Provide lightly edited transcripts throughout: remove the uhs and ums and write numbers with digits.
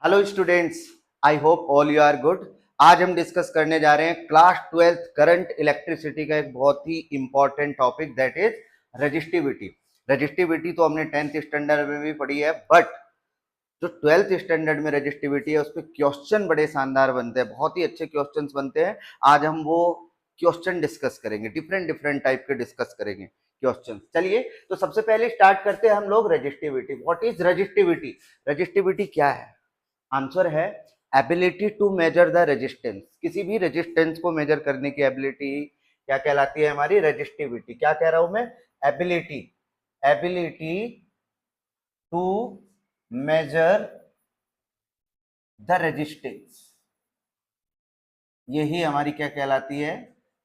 Hello students, I hope all you are good. आज हम discuss करने जा रहे हैं क्लास 12th करंट इलेक्ट्रिसिटी का एक बहुत ही important topic, that is resistivity. Resistivity तो हमने 10th स्टैंडर्ड में भी पढ़ी है, बट जो 12th स्टैंडर्ड में रजिस्टिविटी है उस पर क्वेश्चन बड़े शानदार बनते हैं, बहुत ही अच्छे क्वेश्चंस बनते हैं। आज हम वो क्वेश्चन डिस्कस करेंगे, डिफरेंट डिफरेंट टाइप के डिस्कस करेंगे क्वेश्चन। चलिए, तो सबसे पहले स्टार्ट करते हैं हम लोग resistivity. What is resistivity? Resistivity क्या है? आंसर है ability to measure the resistance. किसी भी रेजिस्टेंस को मेजर करने की एबिलिटी क्या कहलाती है? हमारी रजिस्टिविटी। क्या कह रहा हूं मैं? Ability. Ability to measure the resistance, यही हमारी क्या कहलाती है?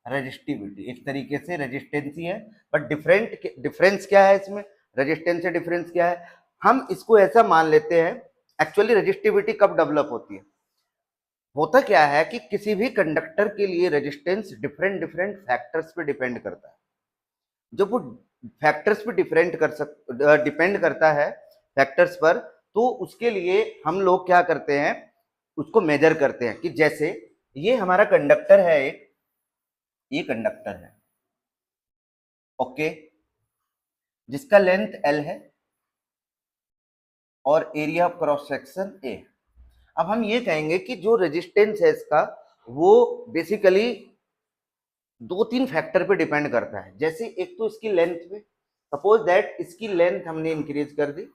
रजिस्टिविटी। एक तरीके से रेजिस्टेंस ही है, बट डिफरेंस क्या है इसमें? रेजिस्टेंस से डिफरेंस क्या है? हम इसको ऐसा मान लेते हैं, एक्चुअली रजिस्टिविटी कब डेवलप होती है? होता क्या है कि किसी भी कंडक्टर के लिए रेजिस्टेंस डिफरेंट डिफरेंट फैक्टर्स पे डिपेंड करता है। जब वो फैक्टर्स पे डिपेंड करता है, फैक्टर्स पर, तो उसके लिए हम लोग क्या करते हैं, उसको मेजर करते हैं। कि जैसे ये हमारा कंडक्टर है, एक ये कंडक्टर है, ओके, जिसका लेंथ L है और area of cross section A। अब हम ये कहेंगे कि जो रेजिस्टेंस है इसका, वो बेसिकली दो तीन फैक्टर पे डिपेंड करता है। जैसे एक तो इसकी लेंथ पे, सपोज दैट इसकी लेंथ हमने इंक्रीज कर दी।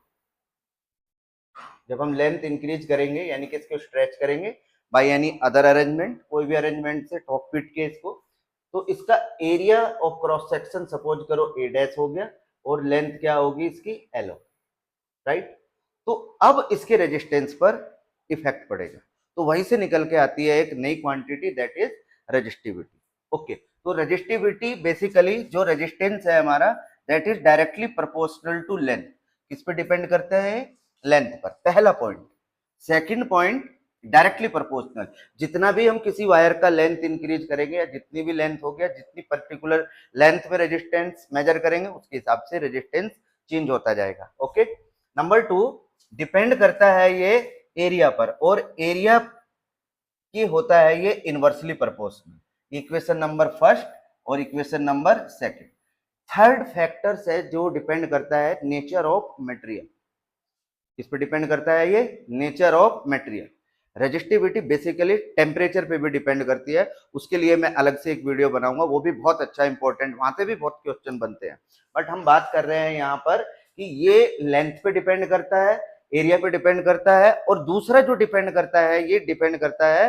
जब हम लेंथ इंक्रीज करेंगे यानी कि इसको स्ट्रेच करेंगे बाय एनी अदर अरेंजमेंट, कोई भी अरेंजमेंट से टॉप पीट के इसको, तो इसका area of cross section suppose करो A डैश हो गया और लेंथ क्या होगी इसकी? L हो, राइट। तो अब इसके रेजिस्टेंस पर इफेक्ट पड़ेगा, तो वहीं से निकल के आती है एक नई quantity, that is resistivity. Okay, तो रेजिस्टिविटी बेसिकली जो रेजिस्टेंस है हमारा, that is directly proportional to length. किस पे डिपेंड करता है? लेंथ पर, पहला point. Second point, directly proportional. जितना भी हम किसी वायर का लेंथ इंक्रीज करेंगे या जितनी भी लेंथ हो गया, जितनी पर्टिकुलर लेंथ में रेजिस्टेंस मेजर करेंगे उसके हिसाब से रेजिस्टेंस चेंज होता जाएगा। ओके, नंबर 2, डिपेंड करता है ये एरिया पर, और एरिया की होता है ये inversely proportional. Equation number first और equation number second. Third factor है जो डिपेंड करता है नेचर ऑफ मटेरियल। इस पे डिपेंड करता है ये nature of material. Resistivity basically temperature पे भी डिपेंड करती है, उसके लिए मैं अलग से एक वीडियो बनाऊंगा, वो भी बहुत अच्छा इंपॉर्टेंट, वहां से भी बहुत क्वेश्चन बनते हैं। बट हम बात कर रहे हैं यहाँ पर कि ये लेंथ पे डिपेंड करता है, एरिया पे डिपेंड करता है, और दूसरा जो डिपेंड करता है ये डिपेंड करता है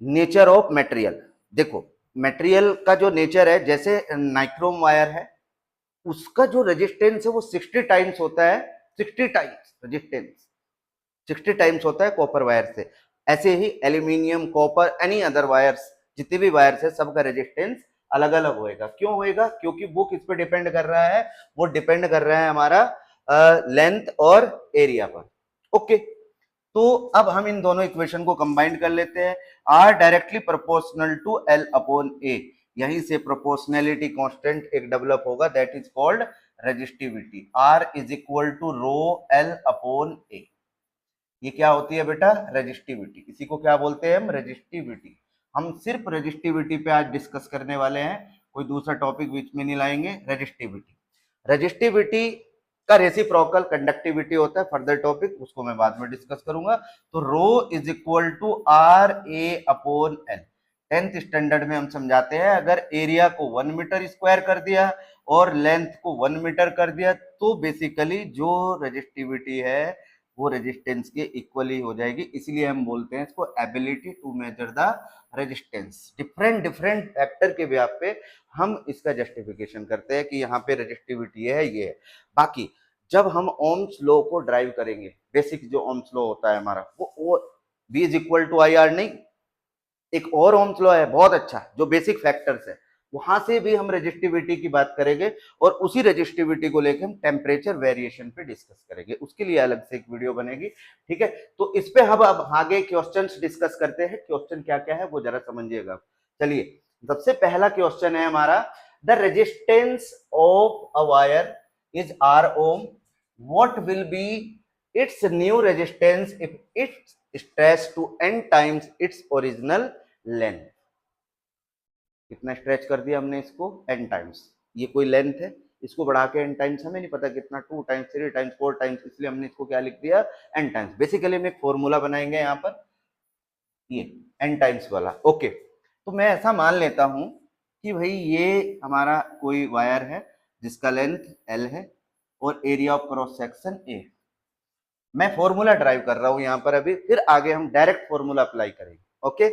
नेचर ऑफ मटेरियल। देखो, मटेरियल का जो नेचर है, जैसे नाइक्रोम वायर है, उसका जो रेजिस्टेंस है वो 60 टाइम्स होता है। 60 टाइम्स रेजिस्टेंस, 60 टाइम्स होता है कॉपर वायर से। ऐसे ही aluminium, copper, any other wires, जितने भी वायर्स है, सबका रेजिस्टेंस अलग अलग होएगा। क्यों होएगा? क्योंकि वो किस पे डिपेंड कर रहा है? वो डिपेंड कर रहा है हमारा लेंथ और एरिया पर। ओके, तो अब हम इन दोनों इक्वेशन को कंबाइन कर लेते हैं। R directly proportional to L upon A, यहीं से प्रोपोर्शनैलिटी कांस्टेंट एक डेवलप होगा, that is called resistivity. R is equal to rho L upon A। ये क्या होती है बेटा? रेजिस्टिविटी। इसी को क्या बोलते हैं हम? रेजिस्टिविटी। हम सिर्फ रेजिस्टिविटी पे आज डिस्कस करने वाले हैं, कोई दूसरा टॉपिक बीच में नहीं लाएंगे। रेजिस्टिविटी, रेजिस्टिविटी का रेसिप्रोकल कंडक्टिविटी होता है, फर्दर टॉपिक, उसको मैं बाद में डिस्कस करूंगा। तो rho is equal to R A upon L. 10th standard में हम समझाते हैं, अगर एरिया को 1 मीटर स्क्वायर कर दिया और लेंथ को 1 मीटर कर दिया, तो बेसिकली जो रेजिस्टिविटी है वो रेजिस्टेंस के इक्वली हो जाएगी। इसलिए हम बोलते हैं इसको ability to measure the resistance. Different different factor के बेस पे हम इसका जस्टिफिकेशन करते हैं कि यहाँ पे रेजिस्टिविटी है, ये है। बाकी जब हम ओम्स लॉ को ड्राइव करेंगे, बेसिक जो ओम्स लॉ होता है हमारा, वो V is equal to I R नहीं, एक और ओम्स लॉ है बहुत अच्छा, जो बेसिक फैक्टर्स है, वहां से भी हम रेजिस्टिविटी की बात करेंगे, और उसी रेजिस्टिविटी को लेकर हम टेम्परेचर वेरिएशन पे डिस्कस करेंगे, उसके लिए अलग से एक वीडियो बनेगी। ठीक है, तो इस पे हम अब आगे क्वेश्चंस डिस्कस करते हैं। क्वेश्चन क्या क्या है वो जरा समझिएगा। चलिए, सबसे पहला क्वेश्चन है हमारा, the resistance of a wire is R ohm, what will be its new resistance if it's stretched to n times its original length। कितना स्ट्रेच कर दिया हमने इसको, n टाइम्स। ये कोई लेंथ है, इसको बढ़ा के n टाइम्स, हमें नहीं पता कितना, 2 टाइम्स, 3 टाइम्स, 4 टाइम्स, इसलिए हमने इसको क्या लिख दिया, n टाइम्स। बेसिकली हम एक फॉर्मूला बनाएंगे यहाँ पर, ये n टाइम्स वाला। ओके, तो मैं ऐसा मान लेता हूं कि भाई ये हमारा कोई वायर है जिसका लेंथ l है और area of cross section a। मैं फॉर्मूला ड्राइव कर रहा हूं यहाँ पर अभी, फिर आगे हम डायरेक्ट फॉर्मूला अप्लाई करेंगे। ओके,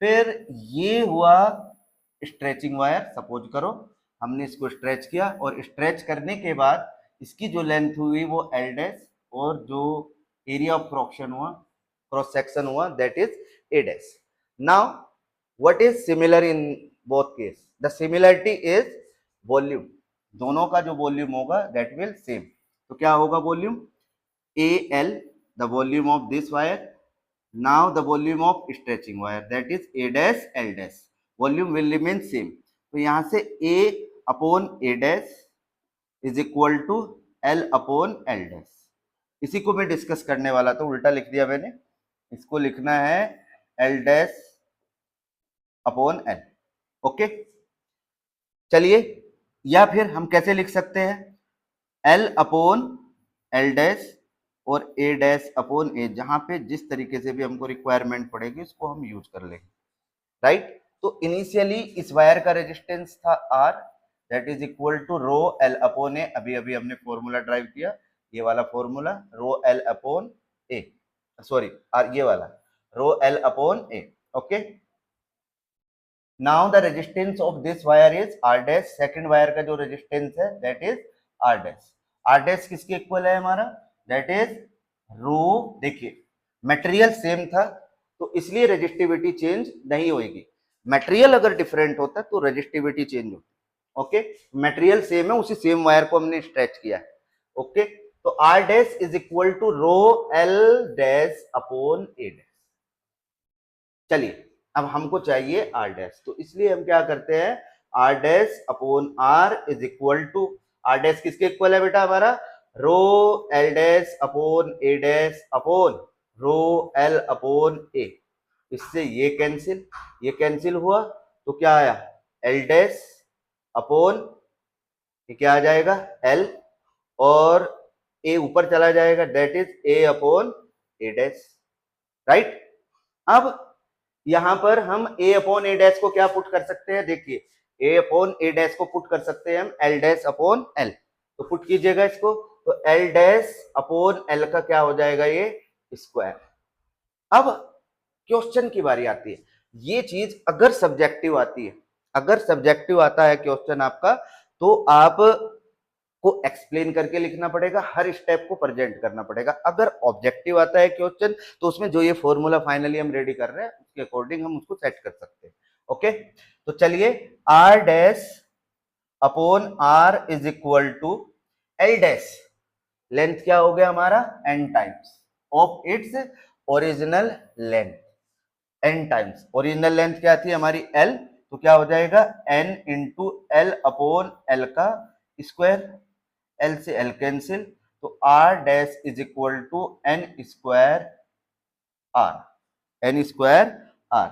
फिर ये हुआ स्ट्रेचिंग वायर। सपोज करो हमने इसको स्ट्रेच किया, और स्ट्रेच करने के बाद इसकी जो लेंथ हुई वो एल डैश, और जो एरिया ऑफ फ्रॉक्शन हुआ, क्रॉस सेक्शन हुआ, that is a dash. Now what is similar in both case? The similarity is volume. दोनों का जो वॉल्यूम होगा दैट विल सेम। तो क्या होगा volume? A L, the volume of this wire. Now the volume of stretching wire, that is A dash L dash, volume will remain same। तो यहाँ से A upon A dash is equal to L upon L dash। इसी को मैं discuss करने वाला था, उल्टा लिख दिया मैंने। इसको लिखना है L dash upon L। Okay, चलिए, या फिर हम कैसे लिख सकते हैं, L upon L dash और ए डैश अपॉन ए, जहां पे जिस तरीके से भी हमको रिक्वायरमेंट पड़ेगी उसको हम यूज कर लेंगे, राइट। तो इनिशियली इस वायर का रेजिस्टेंस था R, that is equal to rho L upon A. अभी अभी हमने फॉर्मूला ड्राइव किया, ये वाला formula, rho L upon A, sorry ये वाला rho L upon A. Okay, now the resistance of this wire is R dash. Second wire का जो रेजिस्टेंस है that is R dash. R dash किसके equal है हमारा? That is rho. देखिए material same था तो इसलिए रेजिस्टिविटी चेंज नहीं होगी। मटेरियल अगर डिफरेंट होता तो रेजिस्टिविटी चेंज होती। ओके, मटेरियल सेम है, उसी सेम वायर को हमने स्ट्रेच किया है। ओके, तो R dash is equal to rho L dash upon A dash. चलिए, अब हमको चाहिए आर डैश, तो इसलिए हम क्या करते हैं, R dash upon R is equal to, R dash किसके इक्वल है बेटा हमारा? Rho L dash upon A dash upon rho L upon A. इससे ये कैंसिल हुआ, तो क्या आया, एल डैश अपॉन, ये क्या आ जाएगा, एल, और ए ऊपर चला जाएगा, that is a upon A dash, right. अब यहां पर हम a अपॉन ए डैश को क्या पुट कर सकते हैं? देखिए, a अपॉन ए डैश को पुट कर सकते हैं हम एल डैश अपॉन एल। तो पुट कीजिएगा इसको, तो एल डैश अपॉन एल का क्या हो जाएगा, ये स्क्वायर। अब क्वेश्चन की बारी आती है। ये चीज अगर सब्जेक्टिव आती है, अगर सब्जेक्टिव आता है क्वेश्चन आपका, तो आप को एक्सप्लेन करके लिखना पड़ेगा, हर स्टेप को प्रेजेंट करना पड़ेगा। अगर ऑब्जेक्टिव आता है क्वेश्चन, तो उसमें जो ये फॉर्मूला फाइनली हम रेडी कर रहे हैं उसके अकॉर्डिंग हम उसको सेट कर सकते हैं। ओके, तो चलिए, R dash upon R is equal to L dash, length क्या हो गया हमारा, N times of its original length. N times original length क्या थी हमारी, एल, तो क्या हो जाएगा, N into L upon L का स्क्वायर। एल से एल कैंसिल, तो R dash is equal to N square R. N square R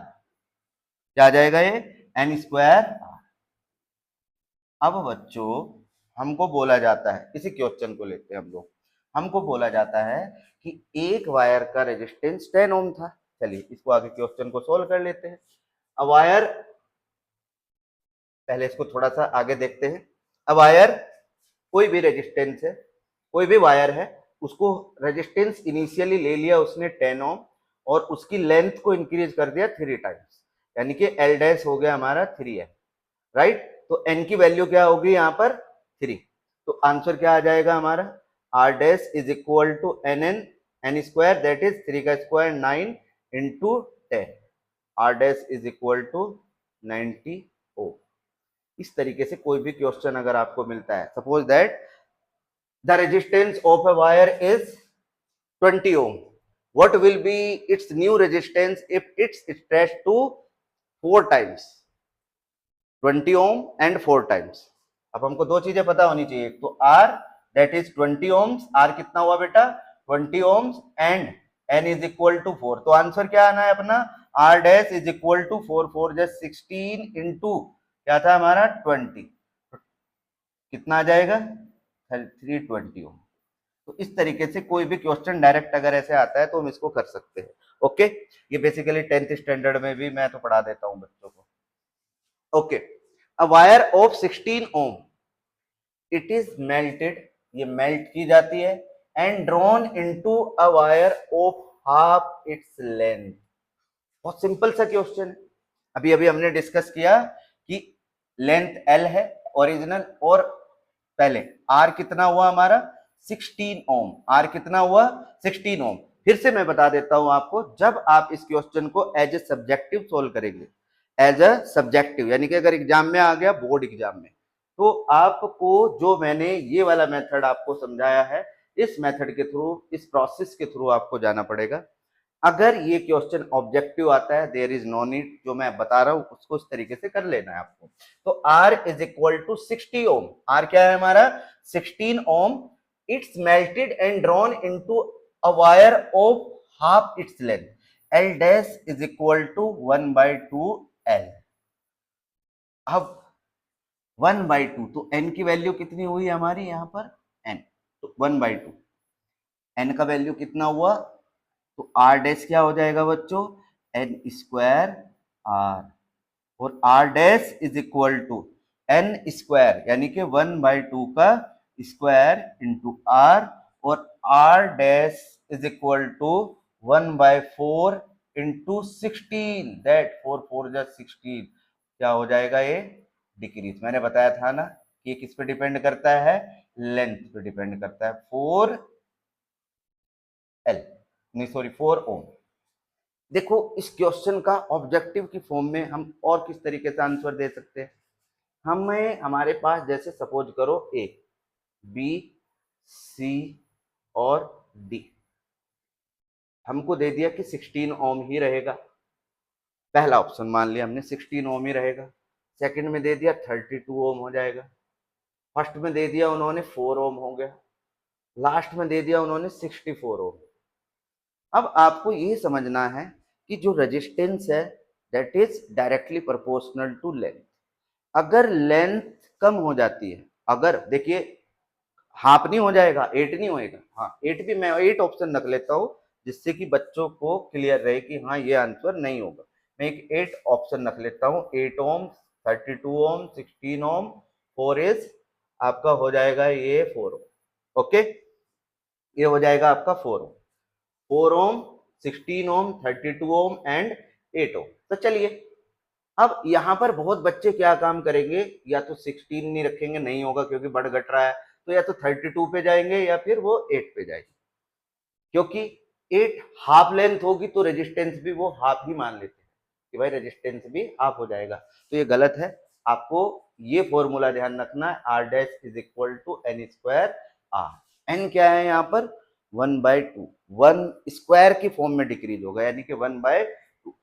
क्या आ जाएगा, ये एन स्क्वायर आर। अब बच्चों हमको बोला जाता है, इसी क्वेश्चन को लेते हैं हम लोग, हमको बोला जाता है कि एक वायर का रेजिस्टेंस 10 ओम था। चलिए इसको आगे क्वेश्चन को सोल्व कर लेते हैं। अब वायर, पहले इसको थोड़ा सा आगे देखते हैं। अब वायर, कोई भी रेजिस्टेंस है, कोई भी वायर है, उसको रेजिस्टेंस इनिशियली ले लिया उसने 10 ओम, और उसकी लेंथ को इंक्रीज कर दिया 3 टाइम्स, यानी कि एल डैश हो गया हमारा 3 एन, राइट। तो एन की वैल्यू क्या होगी यहाँ पर, 3। तो आंसर क्या आ जाएगा हमारा, R dash is equal to N N, N square that is 3 का square 9 into 10, R dash is equal to 90 ohm. इस तरीके से कोई भी क्वेश्चन अगर आपको मिलता है, suppose that the resistance of a wire is 20 ohm, what will be its new resistance if it's stretched to 4 times, 20 ohm and 4 times। अब हमको दो चीजें पता होनी चाहिए, तो R that is 20 ohms, R कितना हुआ बेटा 20 ohms and n is equal to 4। तो आंसर क्या आना है अपना, r dash is equal to 4 just 16 into क्या था हमारा 20, कितना आ जाएगा 320 ओम। तो इस तरीके से कोई भी क्वेश्चन डायरेक्ट अगर ऐसे आता है तो हम इसको कर सकते हैं। ओके, ये बेसिकली 10th स्टैंडर्ड में भी मैं तो पढ़ा देता हूं बच्चों को। Okay, a wire of 16 ohm, it is melted, ये मेल्ट की जाती है, and drawn into a wire of half its length. बहुत सिंपल सा क्वेश्चन है। अभी अभी हमने डिस्कस किया कि लेंथ एल है ओरिजिनल, और पहले आर कितना हुआ हमारा 16 ओम, आर कितना हुआ 16 ओम। फिर से मैं बता देता हूं आपको, जब आप इस क्वेश्चन को एज ए सब्जेक्टिव सोल्व करेंगे, एज अ सब्जेक्टिव यानी कि अगर एग्जाम में आ गया, बोर्ड एग्जाम में, तो आपको जो मैंने ये वाला मेथड आपको समझाया है, इस मेथड के थ्रू, इस प्रोसेस के थ्रू आपको जाना पड़ेगा। अगर ये क्वेश्चन ऑब्जेक्टिव आता है, देयर इज नो नीड, जो मैं बता रहा हूं उसको इस तरीके से कर लेना है आपको। तो R is equal to 60 ohm, R क्या है हमारा 16 ohm, it's melted and drawn into a wire of half its length, L dash is equal to 1/2 L। अब 1/2, तो n की वैल्यू कितनी हुई हमारी यहाँ पर n, तो 1/2, n का वैल्यू कितना हुआ, तो r डैश क्या हो जाएगा बच्चों, n स्क्वायर r, और r dash is equal to n square यानी कि 1/2 का स्क्वायर इंटू r, और r dash is equal to 1/4 into 16, that 4 4 जा 16, क्या हो जाएगा ये डिक्रीज। मैंने बताया था ना कि किस पे डिपेंड करता है, लेंथ पे डिपेंड करता है, 4 ओम। देखो इस क्वेश्चन का ऑब्जेक्टिव की फॉर्म में हम और किस तरीके से आंसर दे सकते हैं। हमें, हमारे पास जैसे सपोज करो ए, बी, सी और डी, हमको दे दिया कि 16 ओम ही रहेगा, पहला ऑप्शन मान लिया हमने 16 ओम ही रहेगा। सेकंड में दे दिया 32 ओम हो जाएगा, फर्स्ट में दे दिया उन्होंने 4 ओम हो गया, लास्ट में दे दिया उन्होंने 64 ओम। अब आपको ये समझना है कि जो रेजिस्टेंस है that is directly proportional to length. अगर लेंथ कम हो जाती है, अगर देखिए हाफ नहीं हो जाएगा, 8 नहीं होएगा, हाँ 8 भी, मैं 8 ऑप्शन रख लेता हूँ जिससे कि बच्चों को क्लियर रहे कि हाँ ये आंसर नहीं होगा। मैं एक 8 ऑप्शन रख लेता हूँ, 8 ओम, 32 ओम, 16 ओम, 4 इज आपका हो जाएगा ये 4 ओम। ओके, ये हो जाएगा आपका 4 ओम, 4 ओम, 16 ओम, 32 ओम एंड 8 ओम। तो चलिए अब यहां पर बहुत बच्चे क्या काम करेंगे, या तो 16 नहीं रखेंगे, नहीं होगा क्योंकि बढ़ घट रहा है, तो या तो 32 पे जाएंगे या फिर वो 8 पे जाएंगे, क्योंकि 8 हाफ लेंथ होगी तो रेजिस्टेंस भी वो हाफ ही मान लेते हैं कि भाई रेजिस्टेंस भी हाफ हो जाएगा। तो ये गलत है, आपको ये फॉर्मूला ध्यान रखना है, R dash is equal to n square R। n क्या है यहाँ पर 1/2, 1 स्क्वायर की फॉर्म में डिक्रीज होगा यानी कि 1/2।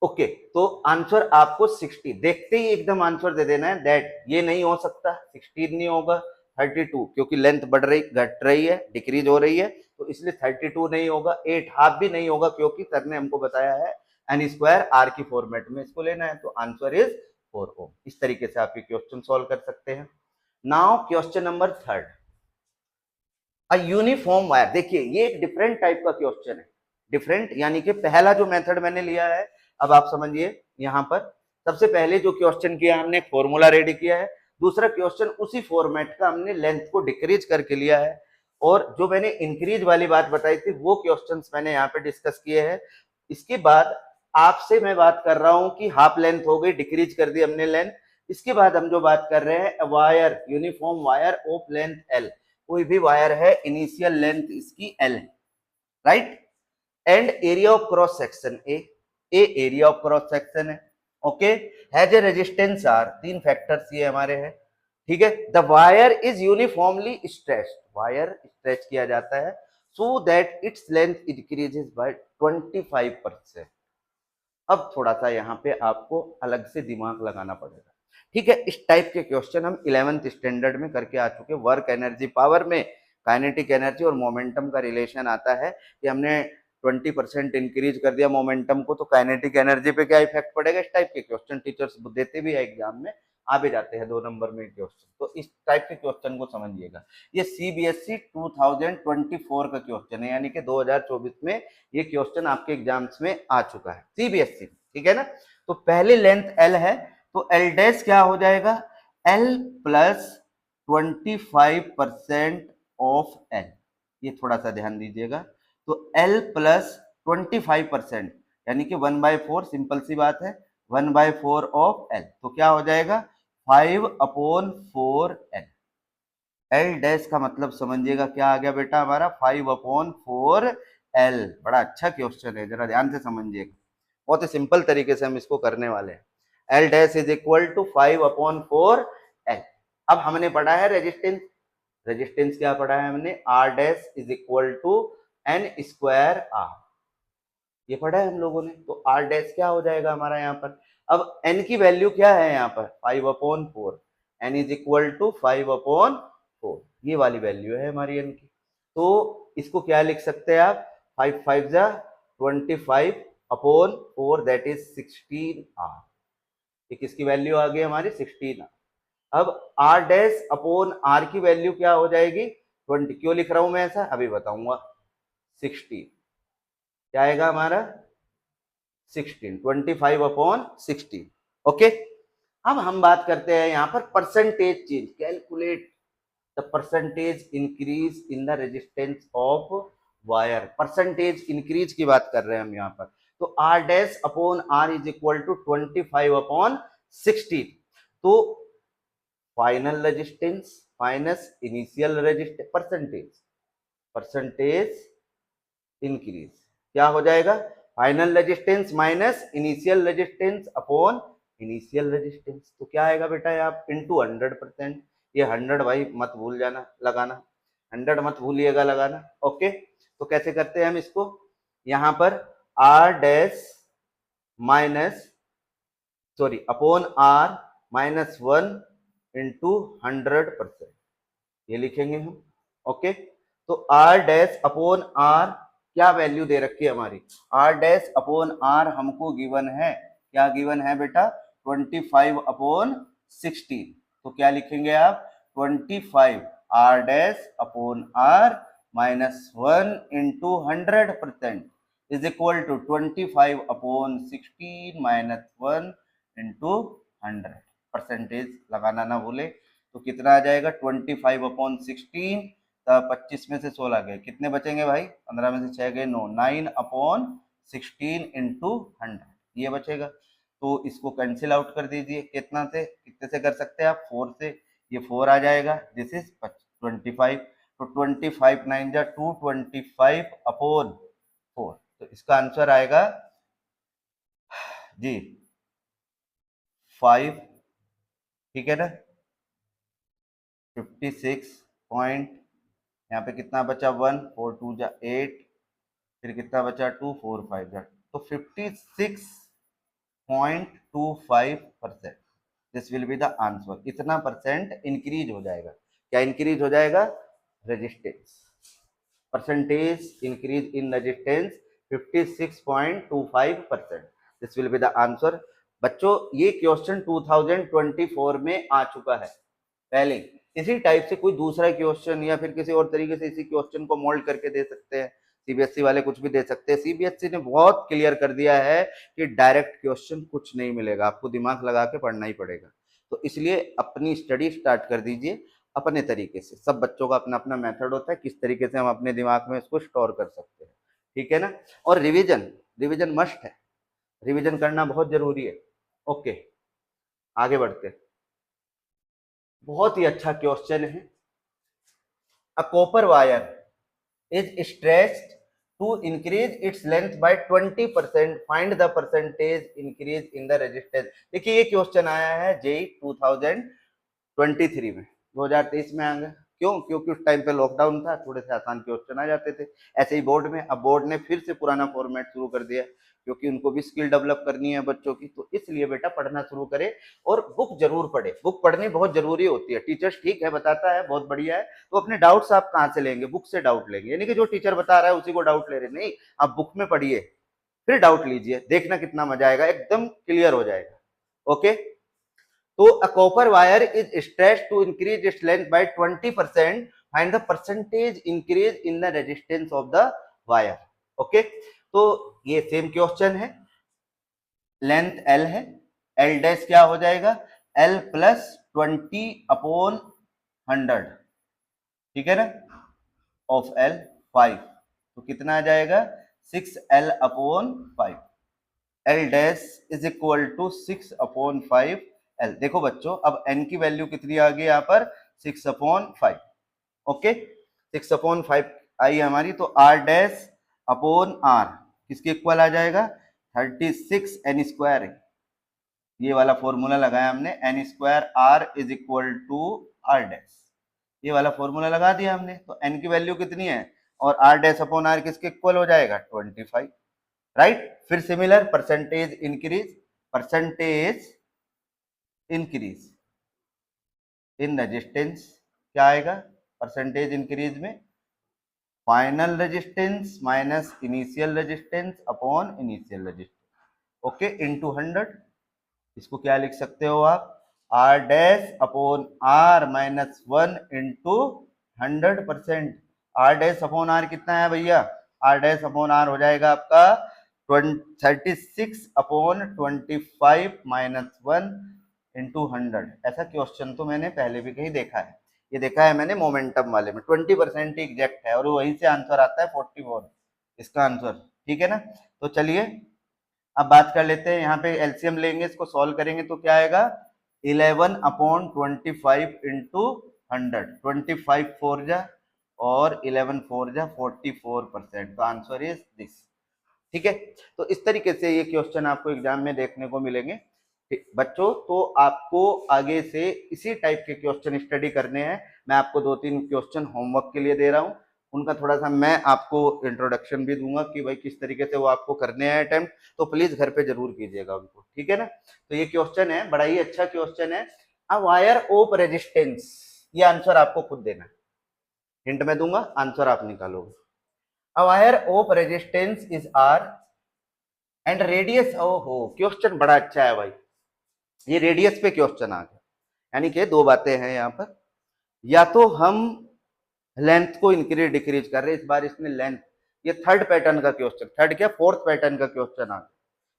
ओके, तो आंसर आपको 60 देखते ही एकदम आंसर दे देना है, दैट ये नहीं हो सकता, 16 नहीं होगा, 32 क्योंकि लेंथ बढ़ रही, घट रही है, डिक्रीज हो रही है, तो इसलिए 32 नहीं होगा, 8 हाफ भी नहीं होगा क्योंकि सर ने हमको बताया है एन स्क्वायर आर की फॉर्मेट में इसको लेना है, तो आंसर इज 4 ओम। इस तरीके से आप ये क्वेश्चन सॉल्व कर सकते हैं। Now question number 3, a uniform wire. देखिए ये एक डिफरेंट टाइप का क्वेश्चन है, डिफरेंट यानी कि पहला जो मेथड मैंने लिया है, अब आप समझिए यहाँ पर सबसे पहले जो क्वेश्चन किया हमने फॉर्मूला रेडी किया है, दूसरा क्वेश्चन उसी फॉर्मेट का हमने लेंथ को डिक्रीज करके लिया है, और जो मैंने इंक्रीज वाली बात बताई थी वो क्वेश्चंस मैंने यहाँ पे डिस्कस किए हैं। इसके बाद आपसे मैं बात कर रहा हूं कि हाफ लेंथ हो गई, डिक्रीज कर दी हमने लेंथ। इसके बाद हम जो बात कर रहे हैं wire, uniform wire of length L, कोई भी वायर है इनिशियल लेंथ इसकी एल है, right, and area of cross section A area of cross section है, okay, has a resistance R, 3 factors ये हमारे हैं, ठीक है। The wire is uniformly stretched, wire stretch किया जाता है so that its length increases by 25%। अब थोड़ा सा यहाँ पे आपको अलग से दिमाग लगाना पड़ेगा, ठीक है। इस टाइप के क्वेश्चन हम 11th स्टैंडर्ड में करके आ चुके, वर्क एनर्जी पावर में काइनेटिक एनर्जी और मोमेंटम का रिलेशन आता है कि हमने 20% इंक्रीज कर दिया मोमेंटम को, तो काइनेटिक एनर्जी पे क्या इफेक्ट पड़ेगा। इस टाइप के क्वेश्चन टीचर्स देते भी है एग्जाम में, आ भी जाते हैं 2 नंबर में क्वेश्चन, तो इस टाइप के क्वेश्चन को समझिएगा। ये सीबीएसई 2024 का क्वेश्चन है, यानी कि 2024 में ये क्वेश्चन आपके एग्जाम्स में आ चुका है सीबीएसई, ठीक है ना। तो पहले लेंथ एल है, तो एल डैश क्या हो जाएगा, एल प्लस 25% ऑफ एल, ये थोड़ा सा ध्यान दीजिएगा। तो एल प्लस 25% यानी कि 1/4, सिंपल सी बात है, 1/4 ऑफ एल, तो क्या हो जाएगा 5/4 एल। एल डैश का मतलब समझिएगा क्या आ गया बेटा हमारा 5/4 एल। बड़ा अच्छा क्वेश्चन है, जरा ध्यान से समझिएगा, बहुत ही सिंपल तरीके से हम इसको करने वाले हैं। L dash is equal to 5/4 L. अब हमने पढ़ा है रेजिस्टेंस, रेजिस्टेंस क्या पढ़ा है हमने, R dash is equal to N square R, ये पढ़ा है हम लोगों ने। तो आर डैश क्या हो जाएगा हमारा यहाँ पर, अब एन की वैल्यू क्या है यहाँ पर 5/4, एन इज इक्वल टू 5/4, ये वाली वैल्यू है हमारी एन की। तो इसको क्या लिख सकते हैं आप, 5 5 जा 25/4 दैट इज 16 आर, ये किसकी वैल्यू आ गई हमारी 16 आर। अब आर डैश अपॉन आर की वैल्यू क्या हो जाएगी 20, क्यों लिख रहा हूं मैं ऐसा अभी बताऊंगा। 16 क्या आएगा हमारा 16, 25/16, ओके। अब हम बात करते हैं यहाँ पर percentage change, calculate the percentage increase in the resistance of wire. Percentage increase की बात कर रहे हैं हम यहाँ पर। तो R dash upon R is equal to 25/16, तो final resistance minus initial resistance, percentage increase क्या हो जाएगा, final resistance minus initial resistance upon initial resistance. तो क्या आएगा बेटा आप इनटू 100%, ये 100 भाई मत भूल जाना लगाना, 100 मत भूलिएगा लगाना, ओके। तो कैसे करते हैं हम इसको, यहां पर R dash minus sorry upon R minus 1 into 100%, ये लिखेंगे हम, ओके। तो आर डैश अपॉन आर क्या वैल्यू दे रखी है हमारी, आर डैश अपॉन आर हमको गिवन है, क्या गिवन है बेटा 25/16, तो क्या लिखेंगे आप 25 R dash upon R minus 1 into 100% is equal to 25/16 minus 1 into 100, percentage लगाना ना भूले। तो कितना आ जाएगा 25/16, 25 में से 16 गए, कितने बचेंगे भाई 15 में से 6 गए 9, 9/16 इंटू 100 ये बचेगा। तो इसको कैंसिल आउट कर दीजिए, कितना से कितने से कर सकते हैं आप 4 से, ये 4 आ जाएगा, दिस इज 25, तो 25 9 जा 225/4, तो इसका आंसर आएगा जी 5, ठीक है ना 56 पॉइंट, यहाँ पे कितना बचा 1 4 2 जा 8, फिर कितना बचा 2 4 5 जा, तो 56.25%, this will be the answer. इतना परसेंट इंक्रीज हो जाएगा, क्या इंक्रीज हो जाएगा resistance, percentage increase in resistance 56.25%, this will be the answer. बच्चों ये क्वेश्चन 2024 में आ चुका है पहले, इसी टाइप से कोई दूसरा क्वेश्चन या फिर किसी और तरीके से इसी क्वेश्चन को मोल्ड करके दे सकते हैं, सीबीएसई वाले कुछ भी दे सकते हैं। सीबीएसई ने बहुत क्लियर कर दिया है कि डायरेक्ट क्वेश्चन कुछ नहीं मिलेगा, आपको दिमाग लगा के पढ़ना ही पड़ेगा। तो इसलिए अपनी स्टडी स्टार्ट कर दीजिए अपने तरीके से, सब बच्चों का अपना अपना मेथड होता है किस तरीके से हम अपने दिमाग में इसको स्टोर कर सकते हैं, ठीक है ना। और रिविजन मस्ट है, रिविजन करना बहुत जरूरी है, ओके। आगे बढ़ते, बहुत ही अच्छा क्वेश्चन है। A copper wire is stretched to increase its length by 20%, find the percentage increase in the resistance। देखिए ये क्वेश्चन आया है जेई 2023 में, 2023 में आ गया, क्यों? क्योंकि उस टाइम पे लॉकडाउन था, थोड़े से आसान क्वेश्चन आ जाते थे। ऐसे ही बोर्ड में, अब बोर्ड ने फिर से पुराना फॉर्मेट शुरू कर दिया, क्योंकि उनको भी स्किल डेवलप करनी है बच्चों की, तो इसलिए बेटा पढ़ना शुरू करे और बुक जरूर पढ़े। बुक पढ़नी बहुत जरूरी होती है। टीचर्स ठीक है बताता है, बहुत बढ़िया है, तो अपने डाउट्स आप कहाँ से लेंगे? बुक से डाउट लेंगे, यानी कि जो टीचर बता रहा है उसी को डाउट ले रहे नहीं, आप बुक में पढ़िए, फिर डाउट लीजिए, देखना कितना मजा आएगा, एकदम क्लियर हो जाएगा। ओके, तो a copper wire is stretched to increase its length by 20%. Find the percentage increase in the resistance of the wire. Okay, तो ये सेम क्वेश्चन है, लेंथ L है, L डैश क्या हो जाएगा? L प्लस 20/100, ठीक है ना, ऑफ L 5, तो कितना आ जाएगा? 6L/5। L dash is equal to 6/5 L। देखो बच्चों, अब n की वैल्यू कितनी आ गई यहाँ पर? 6/5। ओके, 6/5 आई हमारी, तो R डैश अपॉन R किसके इक्वल आ जाएगा? 36n² है। ये वाला फॉर्मूला लगाया हमने, n² R is equal to R dash, ये वाला फॉर्मूला लगा दिया हमने, तो n की वैल्यू कितनी है और R डैश अपॉन R किसके इक्वल हो जाएगा? 25, राइट। फिर similar percentage increase in resistance, क्या आएगा परसेंटेज इंक्रीज में? Final resistance minus initial resistance upon initial resistance, okay, into 100। इसको क्या लिख सकते हो आप? R dash upon R minus 1 into 100%। R dash upon R कितना है भैया? R डैश अपॉन R हो जाएगा आपका 36/25 माइनस 1 इंटू 100। ऐसा क्वेश्चन तो मैंने पहले भी कहीं देखा है, ये देखा है मैंने मोमेंटम वाले में, 20% एग्जैक्ट है और वहीं से आंसर आता है 44 इसका आंसर, ठीक है ना। तो चलिए अब बात कर लेते हैं, यहाँ पे एलसीएम लेंगे, इसको सॉल्व करेंगे तो क्या आएगा? 11/25 इंटू 100, 25 4 जा और 11 4 जा 44%, तो आंसर इज दिस, ठीक है। तो इस तरीके से ये क्वेश्चन आपको एग्जाम में देखने को मिलेंगे बच्चों। तो आपको आगे से इसी टाइप के क्वेश्चन स्टडी करने हैं। मैं आपको 2-3 क्वेश्चन होमवर्क के लिए दे रहा हूँ, उनका थोड़ा सा मैं आपको इंट्रोडक्शन भी दूंगा कि भाई किस तरीके से वो आपको करने हैं अटेम्प्ट, तो प्लीज घर पे जरूर कीजिएगा उनको, ठीक है ना। तो ये क्वेश्चन है, बड़ा ही अच्छा क्वेश्चन है, अ वायर ऑफ रेजिस्टेंस, ये आंसर आपको खुद देना है, हिंट में दूंगा, आंसर आप निकालोगे। A wire of resistance is R and radius, ओहो क्वेश्चन बड़ा अच्छा है भाई, ये रेडियस पे क्वेश्चन आ गया, यानी कि दो बातें हैं यहाँ पर, या तो हम लेंथ को इंक्रीज डिक्रीज कर रहे हैं, इस बार इसने लेंथ, ये थर्ड पैटर्न का क्वेश्चन, थर्ड क्या फोर्थ पैटर्न का क्वेश्चन आ गया।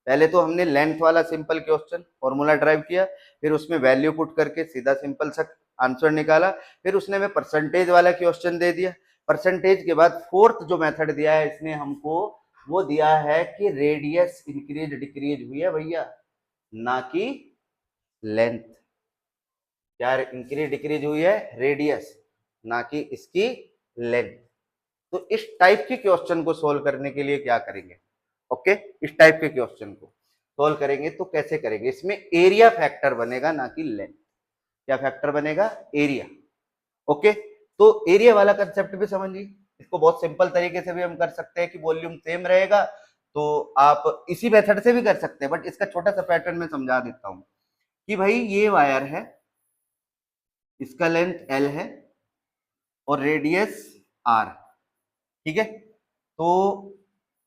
पहले तो हमने लेंथ वाला सिंपल क्वेश्चन फॉर्मूला ड्राइव किया, फिर उसमें वैल्यू पुट करके सीधा सिंपल सा आंसर निकाला, फिर उसने हमें परसेंटेज वाला क्वेश्चन दे दिया, परसेंटेज के बाद फोर्थ जो मेथड दिया है इसने हमको, वो दिया है कि रेडियस इंक्रीज डिक्रीज हुई है भैया, ना कि लेंथ। क्या इंक्रीज डिक्रीज हुई है? रेडियस, ना कि इसकी लेंथ। तो इस टाइप के क्वेश्चन को सोल्व करने के लिए क्या करेंगे? ओके, इस टाइप के क्वेश्चन को सोल्व करेंगे तो कैसे करेंगे? इसमें एरिया फैक्टर बनेगा, ना कि लेंथ। क्या फैक्टर बनेगा? एरिया। ओके, तो एरिया वाला कंसेप्ट भी समझिए, इसको बहुत सिंपल तरीके से भी हम कर सकते हैं कि वॉल्यूम सेम रहेगा, तो आप इसी मेथड से भी कर सकते हैं, बट इसका छोटा सा पैटर्न में समझा देता हूं कि भाई ये वायर है, इसका लेंथ L है और रेडियस R, ठीक है, तो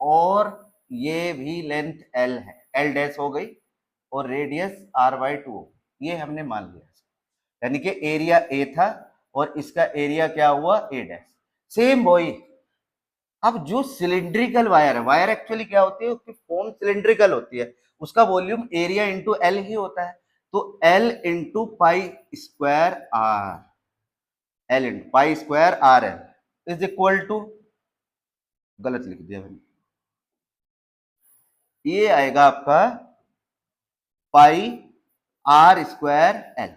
और ये भी लेंथ L है, L डैश हो गई और रेडियस R/2, ये हमने मान लिया, यानी कि एरिया A था और इसका एरिया क्या हुआ? A dash. सेम वही, अब जो सिलिंड्रिकल वायर है, वायर एक्चुअली क्या होती है, उसकी फॉर्म सिलिंड्रिकल होती है, उसका वॉल्यूम एरिया इंटू L ही होता है, तो L into pi square R, L into pi square RL is equal to, गलत लिख दिया मैंने, ये आएगा आपका पाई R² L,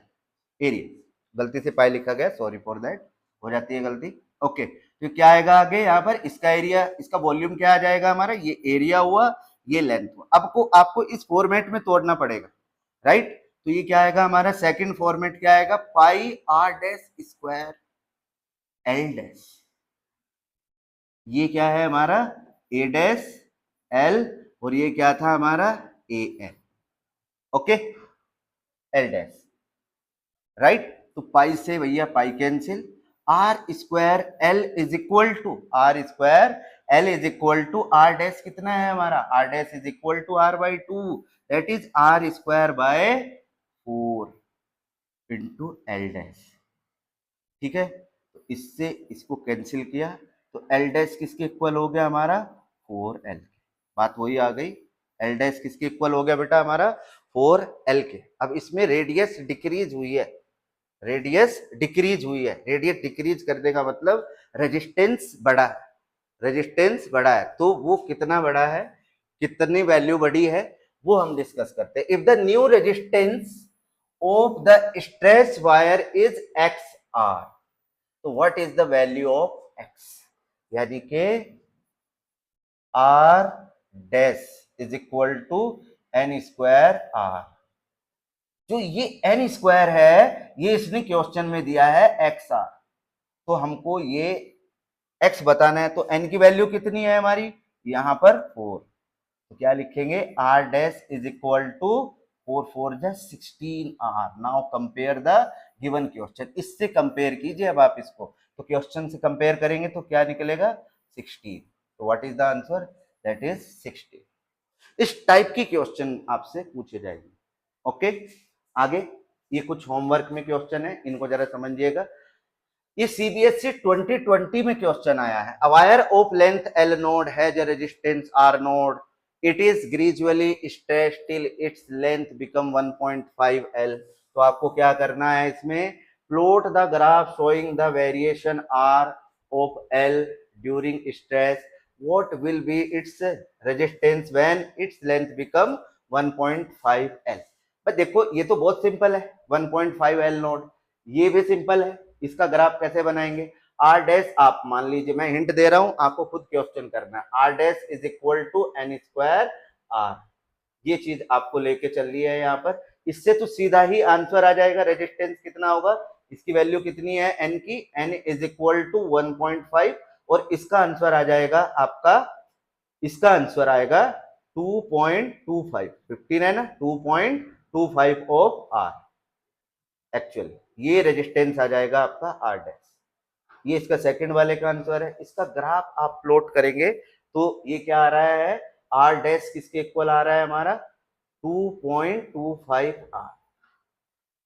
एरिया, गलती से पाई लिखा गया, सॉरी फॉर दैट, हो जाती है गलती। ओके, तो क्या आएगा आगे यहाँ पर? इसका एरिया, इसका वॉल्यूम क्या आ जाएगा हमारा? ये एरिया हुआ, ये लेंथ हुआ। आपको इस फॉर्मेट में तोड़ना पड़ेगा, राइट। तो ये क्या आएगा हमारा? सेकंड फॉर्मेट क्या आएगा? पाई R dash square L dash, ये क्या है हमारा ए डैश एल, और ये क्या था हमारा A L, okay, L dash, right. तो पाई से भैया pi cancel, R square L is equal to R square L is equal to R dash, कितना है हमारा R dash is equal to R by two, that is R square by 4 into L dash, ठीक है। तो इससे इसको cancel किया तो एल डैश किसके इक्वल हो गया हमारा 4l, बात वही आ गई, एल डैश किसके इक्वल हो गया बेटा हमारा 4l के। अब इसमें रेडियस डिक्रीज हुई है, रेडियस डिक्रीज हुई है, रेडियस डिक्रीज करने का मतलब रेजिस्टेंस बढ़ा है, रेजिस्टेंस बढ़ा है, तो वो कितना बढ़ा है, कितनी वैल्यू बढ़ी है वो हम डिस्कस करते हैं। If the new resistance of the stretch wire is X R, तो what is the value of X, यानी कि R dash is equal to N square R, जो ये एन स्क्वायर है ये इसने क्वेश्चन में दिया है एक्स आर, तो हमको ये एक्स बताना है, तो एन की वैल्यू कितनी है हमारी यहां पर 4, तो क्या लिखेंगे R dash is equal to 4 4 जा 16 R. Now compare the given question, इससे कंपेयर कीजिए अब आप इसको, तो क्वेश्चन से कंपेयर करेंगे तो क्या निकलेगा 16, तो what is the answer, that is 16। इस टाइप की क्वेश्चन आपसे पूछे जाएंगे, ओके। आगे ये कुछ होमवर्क में क्वेश्चन है, इनको जरा समझिएगा। ये सीबीएसई 2020 में क्वेश्चन आया है, a wire of length L naught has a resistance R naught, it is gradually stretched till its length become 1.5 L. तो आपको क्या करना है इसमें, plot the graph showing the variation R of L during stretch, what will be its resistance when its length become 1.5 L. बस देखो ये तो बहुत सिंपल है, 1.5 एल नोड, ये भी सिंपल है, इसका ग्राफ कैसे बनाएंगे, आर डैश आप मान लीजिए, मैं हिंट दे रहा हूं आपको खुद क्वेश्चन करना है, R dash is equal to N square R, ये चीज आपको लेके चल रही है यहाँ पर, इससे तो सीधा ही आंसर आ जाएगा, रेजिस्टेंस कितना होगा, इसकी वैल्यू कितनी है एन की, एन इज इक्वल टू 1.5, और इसका आंसर आ जाएगा आपका, इसका आंसर आएगा 2.25, 15 है ना, 2.25 ऑफ आर, एक्चुअली ये रेजिस्टेंस आ जाएगा आपका आर डैश, ये इसका सेकंड वाले का आंसर है। इसका ग्राफ आप प्लॉट करेंगे तो ये क्या आ रहा है, आर डैश किसके इक्वल आ रहा है हमारा 2.25 आर,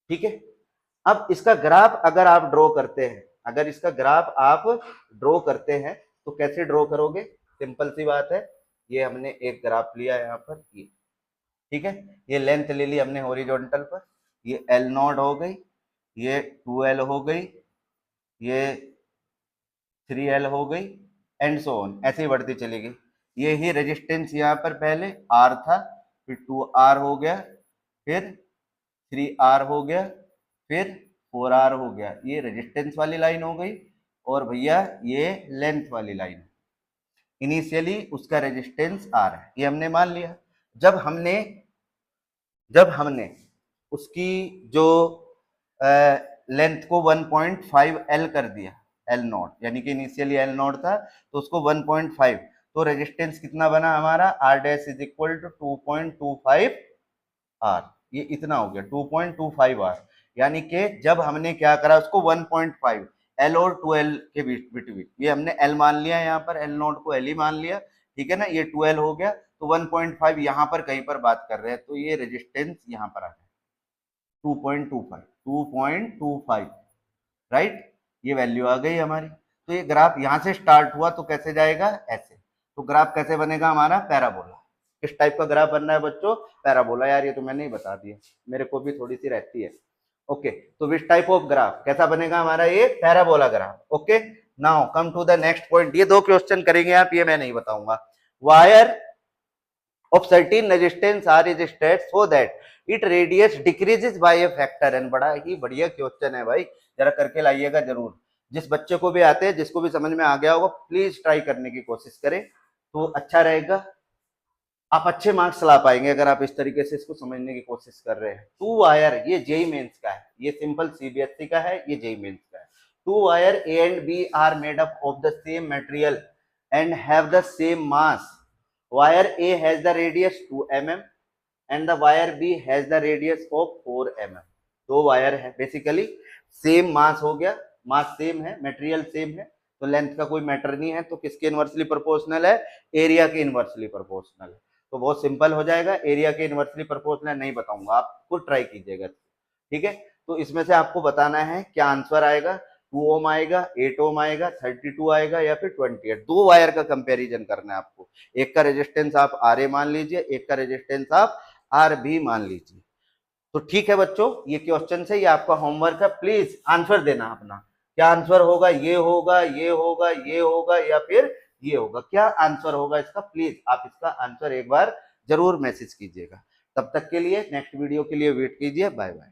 ठीक है। अब इसका ग्राफ अगर आप ड्रॉ करते हैं, अगर इसका ग्राफ आप ड्रॉ करते हैं तो कैसे ड्रॉ करोगे, सिंपल सी बात है, ये हमने एक ग्राफ लिया यहाँ पर, ये ठीक है, ये लेंथ ले ली हमने हॉरिजॉन्टल पर, ये एल नॉट हो गई, ये 2l हो गई, ये 3l हो गई, एंड सो ऑन, ऐसे ही बढ़ती चलेगी। ये ही रेजिस्टेंस यहाँ पर पहले r था, फिर 2r हो गया, फिर 3r हो गया, फिर 4r हो गया, ये रेजिस्टेंस वाली लाइन हो गई, और भैया ये लेंथ वाली लाइन, इनिशियली उसका रेजिस्टेंस r है, ये हमने मान लिया। जब हमने उसकी जो लेंथ को 1.5 एल कर दिया, एल नॉट, यानी कि इनिशियली एल नॉट था तो उसको 1.5, तो रेजिस्टेंस कितना बना हमारा, R dash is equal to 2.25 R, ये इतना हो गया 2.25 आर, यानी कि जब हमने क्या करा उसको 1.5 एल और 2l के बिटवीन, ये हमने एल मान लिया यहाँ पर, एल नॉट को एल ही मान लिया, ठीक है ना, ये 2l हो गया, तो 1.5 यहाँ पर कहीं पर बात कर रहे हैं, तो ये रेजिस्टेंस यहाँ पर आ जाए 2.25, राइट, ये वैल्यू आ गई हमारी। तो ये ग्राफ यहाँ से स्टार्ट हुआ तो कैसे जाएगा ऐसे, तो ग्राफ कैसे बनेगा हमारा पैराबोला, किस टाइप का ग्राफ बनना है बच्चों, पैराबोला, यार ये तो मैंने ही बता दिया, मेरे को भी थोड़ी सी रहती है, ओके। तो विच टाइप ऑफ ग्राफ कैसा बनेगा हमारा, ये parabola graph, okay. Now come to the next point, ये दो क्वेश्चन करेंगे आप, ये मैं नहीं बताऊंगा। Wire of certain resistance R is stretched so that its radius decreases by a factor n, बड़ा ही बढ़िया क्वेश्चन है भाई, जरा करके लाइएगा जरूर, जिस बच्चे को भी आते हैं, जिसको भी समझ में आ गया होगा, प्लीज ट्राई करने की कोशिश करें तो अच्छा रहेगा, आप अच्छे मार्क्स ला पाएंगे अगर आप इस तरीके से इसको समझने की कोशिश कर रहे हैं। टू वायर, ये जेई मेंस का है, ये सिंपल सीबीएसई का है, ये जेई मेंस का है। two wire A and B are made up of the same material and have the same mass. Wire A has the radius 2 mm and the wire B has the radius of 4 mm. दो wire है, basically same mass हो गया, mass same है, material same है, तो length का कोई matter नहीं है, तो किसके इनवर्सली प्रोपोर्शनल है? एरिया के इनवर्सली प्रोपोर्शनल है। तो बहुत सिंपल हो जाएगा, एरिया के इनवर्सली प्रोपोर्शनल नहीं बताऊंगा, आप खुद ट्राई कीजिएगा, ठीक है। तो इसमें से आपको बताना है क्या आंसर आएगा, 2 ओम आएगा, 8 ओम आएगा, 32 आएगा या फिर 28। दो वायर का कंपैरिजन करना है आपको, एक का रेजिस्टेंस आप आर ए मान लीजिए, एक का रेजिस्टेंस आप आर बी मान लीजिए। तो ठीक है बच्चों, ये क्वेश्चन है, ये आपका होमवर्क है, प्लीज आंसर देना अपना, क्या आंसर होगा, ये होगा, ये होगा, ये होगा या फिर ये होगा, क्या आंसर होगा इसका, प्लीज आप इसका आंसर एक बार जरूर मैसेज कीजिएगा। तब तक के लिए नेक्स्ट वीडियो के लिए वेट कीजिए, बाय बाय।